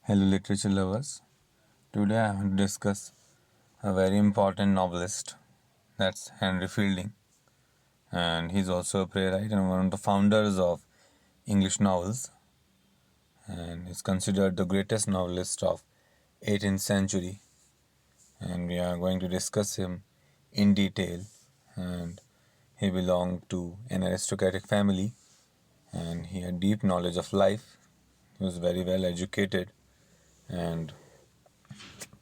Hello, literature lovers. Today I want to discuss a very important novelist. That's Henry Fielding, and he's also a playwright and one of the founders of English novels, and is considered the greatest novelist of 18th century. And we are going to discuss him in detail. And he belonged to an aristocratic family, and he had deep knowledge of life. He was very well educated, and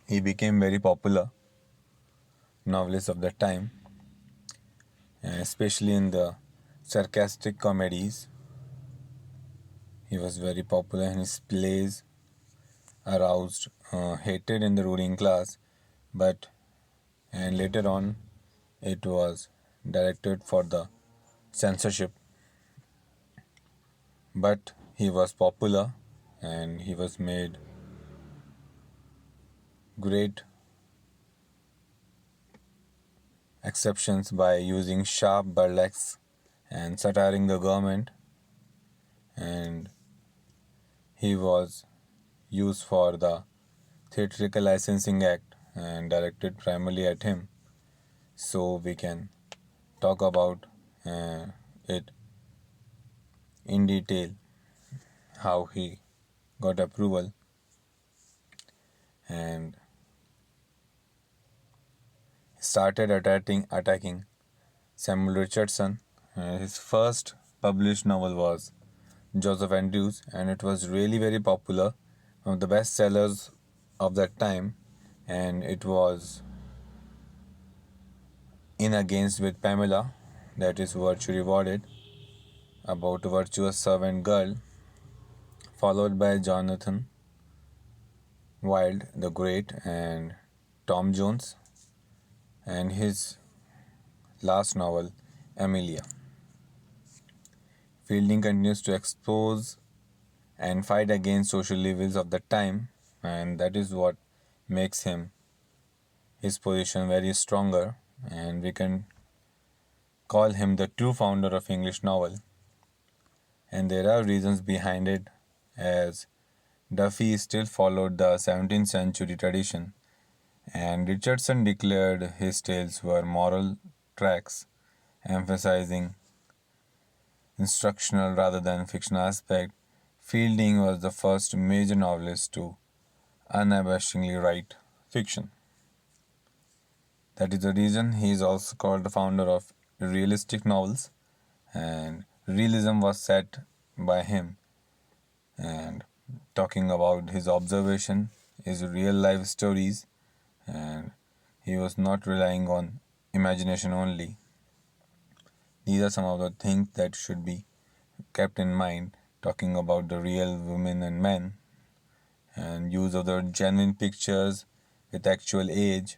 he became very popular novelist of that time, especially in the sarcastic comedies. He was very popular, and his plays aroused hatred in the ruling class, but and later on it was directed for the censorship. But he was popular, and he was made great exceptions by using sharp burlesque and satiring the government, and he was used for the Theatrical Licensing Act and directed primarily at him. So we can talk about it in detail, how he got approval, and started attacking Samuel Richardson. His first published novel was Joseph Andrews, and it was really very popular, one of the best sellers of that time, and it was in against with Pamela, that is Virtue Rewarded, about a virtuous servant girl, followed by Jonathan Wild the Great and Tom Jones, and his last novel, Amelia. Fielding continues to expose and fight against social evils of the time, and that is what makes his position very stronger, and we can call him the true founder of English novel. And there are reasons behind it, as Duffy still followed the 17th century tradition, and Richardson declared his tales were moral tracts, emphasizing instructional rather than fictional aspect. Fielding was the first major novelist to unabashedly write fiction. That is the reason he is also called the founder of realistic novels, and realism was set by him. And talking about his observation, his real life stories, and he was not relying on imagination only. These are some of the things that should be kept in mind, talking about the real women and men, and use of the genuine pictures with actual age.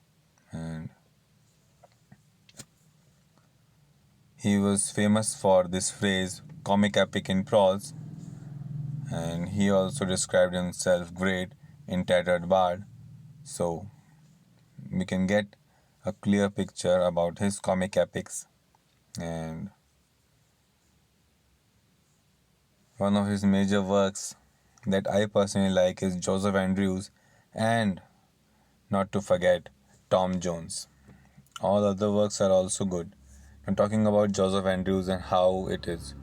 And he was famous for this phrase, comic epic in prose, and he also described himself great in Tattered Bard. So we can get a clear picture about his comic epics. And one of his major works that I personally like is Joseph Andrews, and not to forget Tom Jones. All other works are also good. I'm talking about Joseph Andrews and how it is.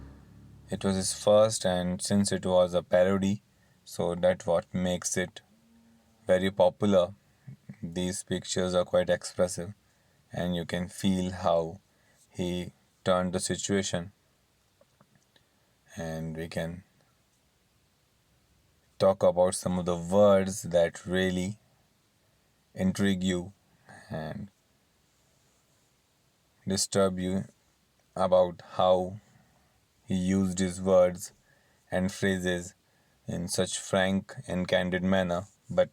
It was his first, and since it was a parody, so that's what makes it very popular. These pictures are quite expressive, and you can feel how he turned the situation. And we can talk about some of the words that really intrigue you and disturb you, about how he used his words and phrases in such frank and candid manner. But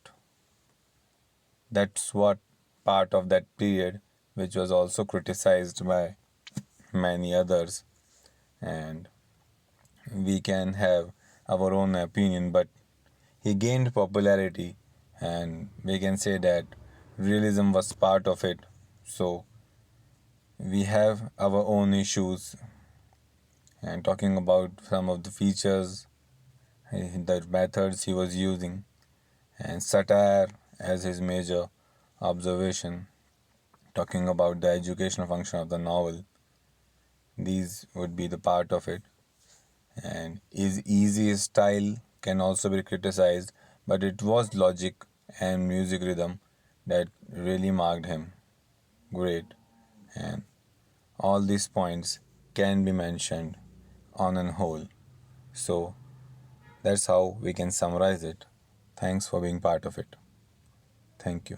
that's what part of that period which was also criticized by many others, and we can have our own opinion, but he gained popularity, and we can say that realism was part of it. So we have our own issues, and talking about some of the features, the methods he was using, and satire as his major observation, talking about the educational function of the novel. These would be the part of it. And his easy style can also be criticized, but it was logic and music rhythm that really marked him. Great. And all these points can be mentioned on a whole. So that's how we can summarize it. Thanks for being part of it. Thank you.